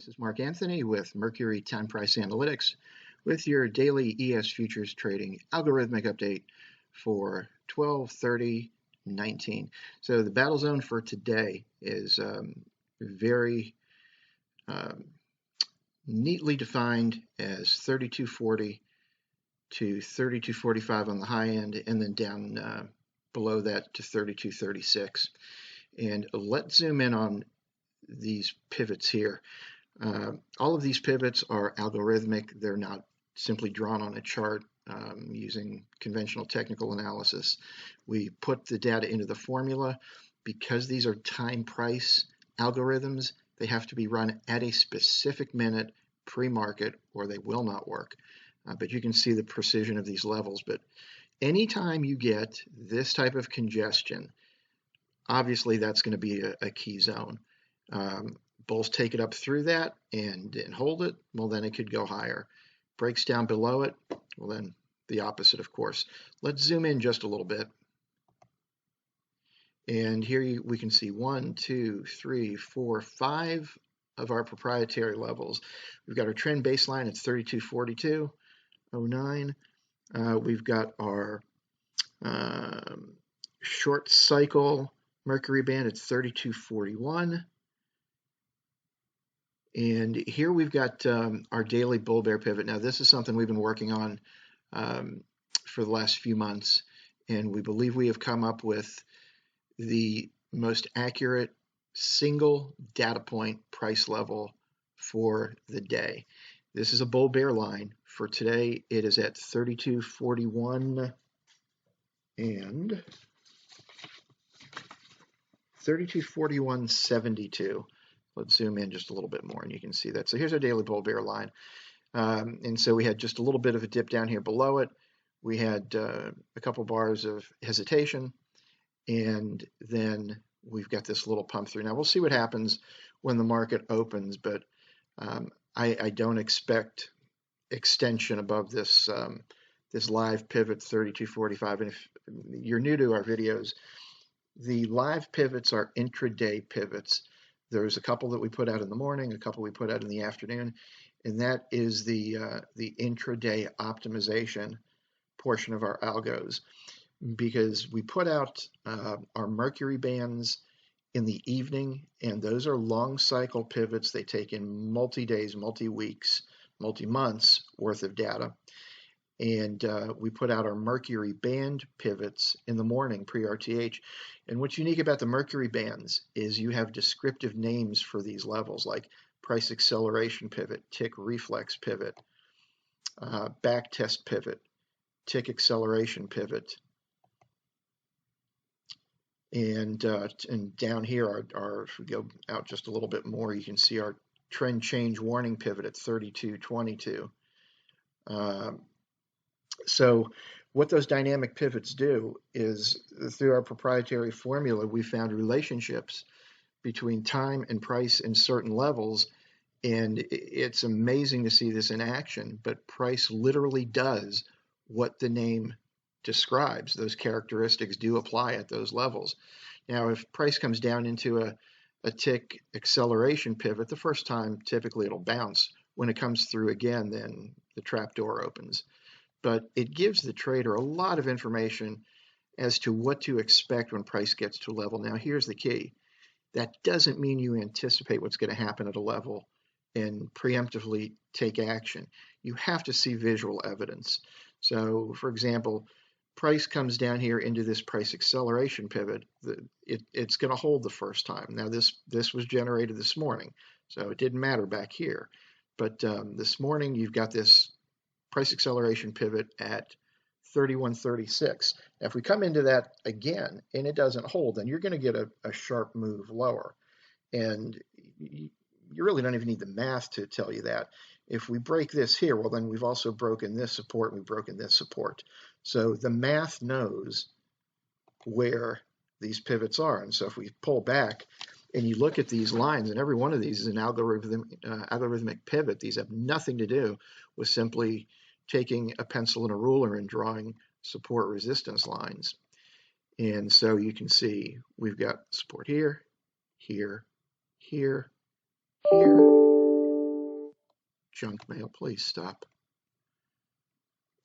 This is Mark Anthony with Mercury Time Price Analytics with your daily ES Futures Trading Algorithmic update for 12/30/19. So the battle zone for today is very neatly defined as 32.40 to 32.45 on the high end, and then down below that to 32.36. And let's zoom in on these pivots here. All of these pivots are algorithmic. They're not simply drawn on a chart using conventional technical analysis. We put the data into the formula. Because these are time price algorithms, they have to be run at a specific minute pre-market or they will not work. But you can see the precision of these levels. But anytime you get this type of congestion, obviously that's going to be a key zone. Bulls take it up through that and hold it, well, then it could go higher. Breaks down below it, well, then the opposite, of course. Let's zoom in just a little bit. And here we can see 1, 2, 3, 4, 5 of our proprietary levels. We've got our trend baseline at 32.42.09. We've got our short cycle Mercury band at 32.41. And here we've got our daily bull bear pivot. Now this is something we've been working on for the last few months, and we believe we have come up with the most accurate single data point price level for the day. This is a bull bear line. For today it is at 32.41 and 32.41.72. Let's zoom in just a little bit more and you can see that. So here's our daily bull bear line. And so we had just a little bit of a dip down here below it. We had a couple bars of hesitation, and then we've got this little pump through. Now we'll see what happens when the market opens, but I don't expect extension above this this live pivot 32.45. And if you're new to our videos, the live pivots are intraday pivots. There's a couple that we put out in the morning, a couple we put out in the afternoon, and that is the intraday optimization portion of our algos, because we put out our Mercury bands in the evening, and those are long cycle pivots. They take in multi-days, multi-weeks, multi-months worth of data. And we put out our Mercury band pivots in the morning pre-RTH. And what's unique about the Mercury bands is you have descriptive names for these levels, like price acceleration pivot, tick reflex pivot, back test pivot, tick acceleration pivot. And down here, if we go out just a little bit more, you can see our trend change warning pivot at 32.22. So what those dynamic pivots do is, through our proprietary formula, we found relationships between time and price in certain levels, and it's amazing to see this in action, but price literally does what the name describes. Those characteristics do apply at those levels. Now, if price comes down into a tick acceleration pivot, the first time typically it'll bounce. When it comes through again, then the trap door opens. But it gives the trader a lot of information as to what to expect when price gets to a level. Now, here's the key. That doesn't mean you anticipate what's going to happen at a level and preemptively take action. You have to see visual evidence. So, for example, price comes down here into this price acceleration pivot. It's going to hold the first time. Now, this was generated this morning, so it didn't matter back here. But this morning, you've got this price acceleration pivot at 31.36. Now, if we come into that again and it doesn't hold, then you're going to get a sharp move lower. And you really don't even need the math to tell you that. If we break this here, well, then we've also broken this support and we've broken this support. So the math knows where these pivots are. And so if we pull back and you look at these lines, and every one of these is an algorithmic pivot. These have nothing to do with simply taking a pencil and a ruler and drawing support resistance lines. And so you can see we've got support here, here, here, here, junk mail, please stop.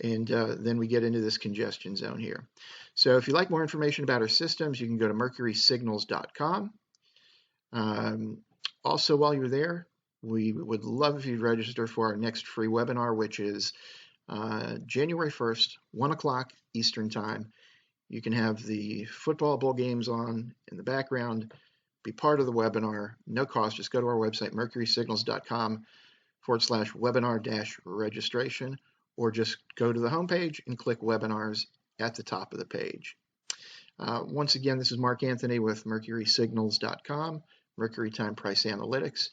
And then we get into this congestion zone here. So if you'd like more information about our systems, you can go to mercurysignals.com. Also, while you're there, we would love if you'd register for our next free webinar, which is January 1st, 1 o'clock Eastern Time. You can have the football bowl games on in the background, be part of the webinar, no cost. Just go to our website, mercurysignals.com/webinar-registration, or just go to the homepage and click webinars at the top of the page. Once again, this is Mark Anthony with mercurysignals.com, Mercury Time Price Analytics.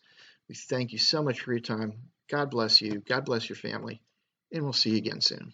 We thank you so much for your time. God bless you. God bless your family. And we'll see you again soon.